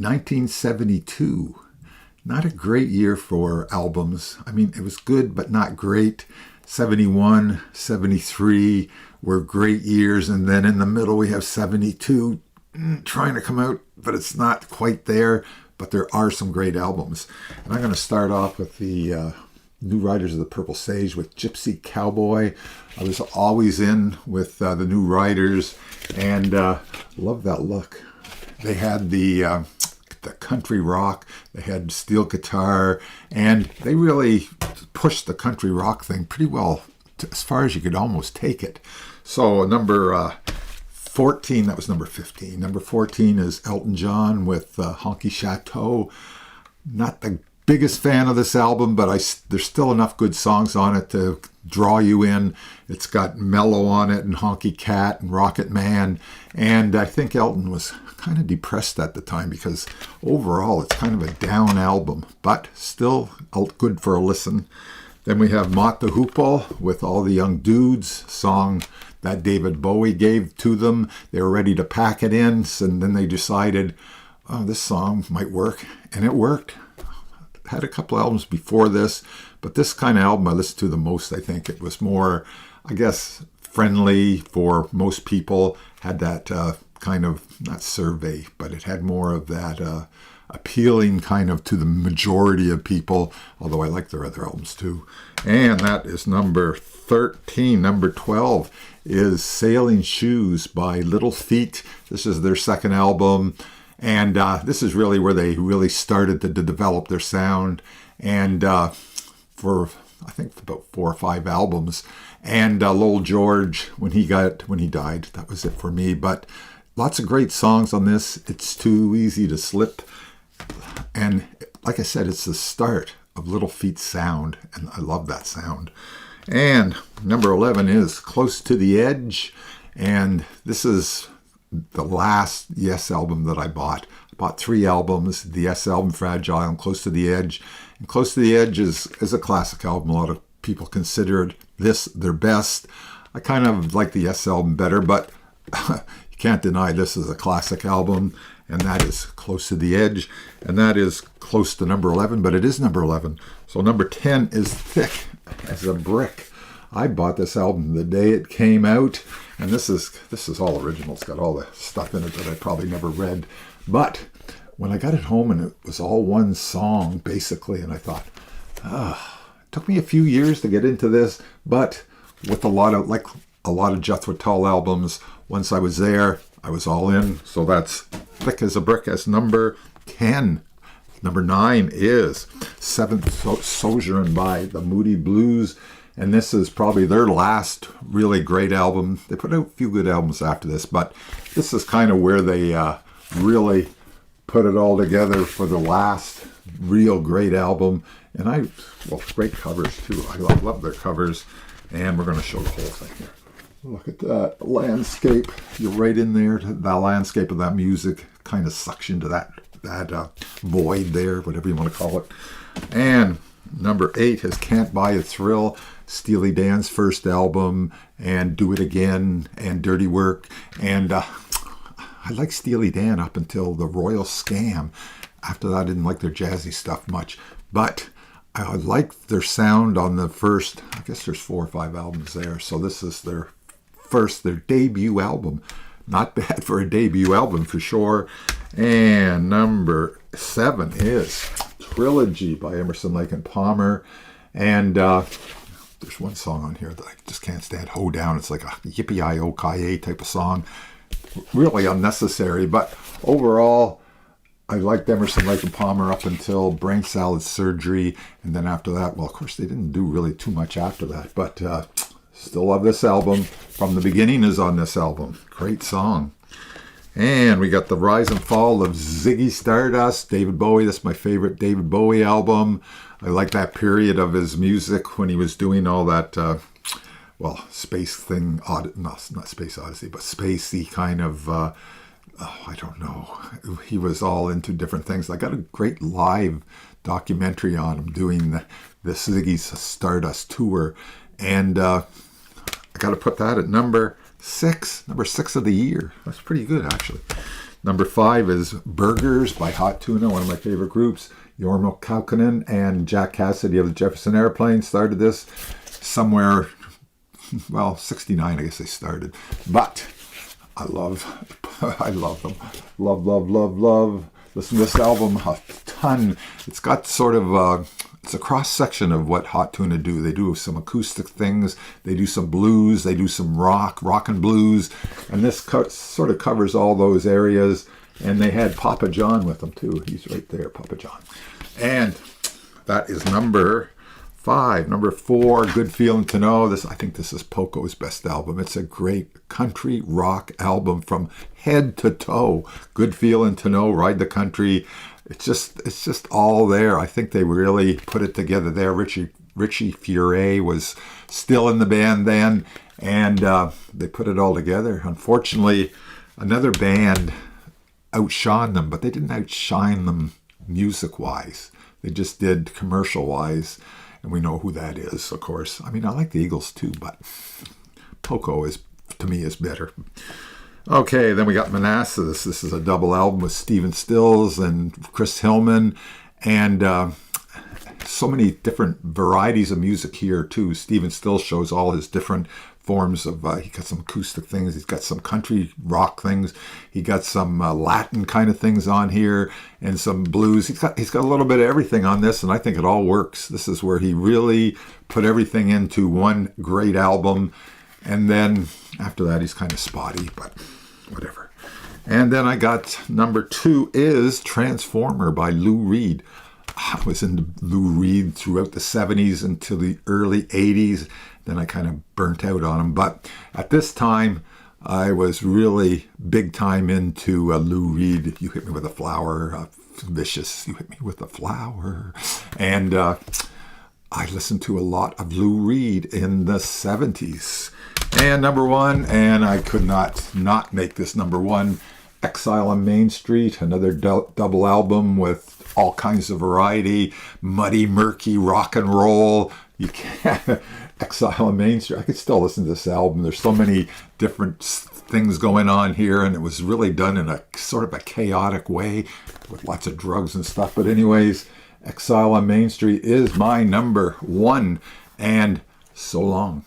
1972. Not a great year for albums. I mean, it was good, but not great. 71, 73 were great years. And then in the middle, we have 72 trying to come out, but it's not quite there. But there are some great albums. And I'm going to start off with the New Riders of the Purple Sage with Gypsy Cowboy. I was always in with the New Riders and love that look. They had the country rock, they had steel guitar, and they really pushed the country rock thing pretty well as far as you could almost take it. So number 14, that was number 15. Number 14 is Elton John with Honky Chateau. Not the biggest fan of this album, but there's still enough good songs on it to draw you in. It's got Mellow on it and Honky Cat and Rocket Man. And I think Elton was kind of depressed at the time because overall it's kind of a down album, but still good for a listen. Then we have Mott the Hoople with All the Young Dudes, song that David Bowie gave to them. They were ready to pack it in, and then they decided, oh, this song might work, and it worked. Had a couple albums before this, but this kind of album I listened to the most. I think it was more, I guess, friendly for most people. Had that kind of, not survey, but it had more of that appealing kind of to the majority of people, although I like their other albums too. And that is number 13. Number 12 is Sailing Shoes by Little Feat. This is their second album. And this is really where they really started to develop their sound. And for, I think, about 4 or 5 albums. And Lowell George, when he died, that was it for me. But lots of great songs on this. It's Too Easy to Slip. And like I said, it's the start of Little Feat's sound. And I love that sound. And number 11 is Close to the Edge. And this is the last Yes album that I bought. I bought 3 albums, the Yes album, Fragile, and Close to the Edge. And Close to the Edge is a classic album. A lot of people considered this their best. I kind of like the Yes album better, but you can't deny this is a classic album, and that is Close to the Edge. And that is close to number 11, but it is number 11. So number 10 is Thick as a Brick. I bought this album the day it came out, and this is all original. It's got all the stuff in it that I probably never read. But when I got it home and it was all one song, basically, and I thought, it took me a few years to get into this, but with a lot of Jethro Tull albums, once I was there, I was all in. So that's Thick as a Brick as number 10. Number 9 is Seventh Sojourn by the Moody Blues. And this is probably their last really great album. They put out a few good albums after this, but this is kind of where they really put it all together for the last real great album. And great covers too. I love their covers. And we're going to show the whole thing here. Look at that landscape. You're right in there. The landscape of that music kind of sucks into that void there, whatever you want to call it. And number 8 is Can't Buy a Thrill, Steely Dan's first album, and Do It Again, and Dirty Work. And I liked Steely Dan up until The Royal Scam. After that, I didn't like their jazzy stuff much. But I liked their sound on the first, I guess there's 4 or 5 albums there. So this is their debut album. Not bad for a debut album for sure. And number 7 is Trilogy by Emerson, Lake and Palmer. And there's one song on here that I just can't stand, Ho Down. It's like a yippee-yi-o-ki-yay type of song. Really unnecessary, but overall, I liked Emerson, Lake and Palmer up until Brain Salad Surgery. And then after that, well, of course, they didn't do really too much after that, but still love this album. From the Beginning is on this album. Great song. And we got the rise and fall of Ziggy Stardust, David Bowie. That's my favorite David Bowie album. I like that period of his music when he was doing all that, space thing. Not Space Odyssey, but spacey kind of, I don't know. He was all into different things. I got a great live documentary on him doing the Ziggy Stardust tour. And I got to put that at number 6 of the year. That's pretty good, actually. Number 5 is Burgers by Hot Tuna, one of my favorite groups. Jorma Kaukonen and Jack Cassidy of the Jefferson Airplane started this somewhere, well, 69 I guess they started. But I love them. Love. Listen to this album a ton. It's got sort of it's a cross-section of what Hot Tuna do. They do some acoustic things. They do some blues. They do some rock and blues. And this sort of covers all those areas. And they had Papa John with them, too. He's right there, Papa John. And that is number 5. Number 4, Good Feeling to Know. I think this is Poco's best album. It's a great country rock album from head to toe. Good Feeling to Know, Ride the Country. It's just all there. I think they really put it together there. Richie Furay was still in the band then, and they put it all together. Unfortunately, another band outshone them, but they didn't outshine them music-wise. They just did commercial-wise, and we know who that is, of course. I mean, I like the Eagles too, but Poco to me is better. Okay, then we got Manasses. This is a double album with Stephen Stills and Chris Hillman, and so many different varieties of music here too. Stephen Stills shows all his different forms of, he got some acoustic things, he's got some country rock things, he got some Latin kind of things on here, and some blues. He's got a little bit of everything on this, and I think it all works. This is where he really put everything into one great album, and then after that he's kind of spotty, but whatever. And then I got number 2 is Transformer by Lou Reed. I was into Lou Reed throughout the 70s until the early 80s. Then I kind of burnt out on him. But at this time, I was really big time into Lou Reed. You Hit Me With a Flower, Vicious, You Hit Me With a Flower. And I listened to a lot of Lou Reed in the 70s. And number 1, and I could not make this number 1, Exile on Main Street, another double album with all kinds of variety, muddy, murky rock and roll. You can't Exile on Main Street. I could still listen to this album. There's so many different things going on here, and it was really done in a sort of a chaotic way with lots of drugs and stuff. But anyways, Exile on Main Street is my number 1, and so long.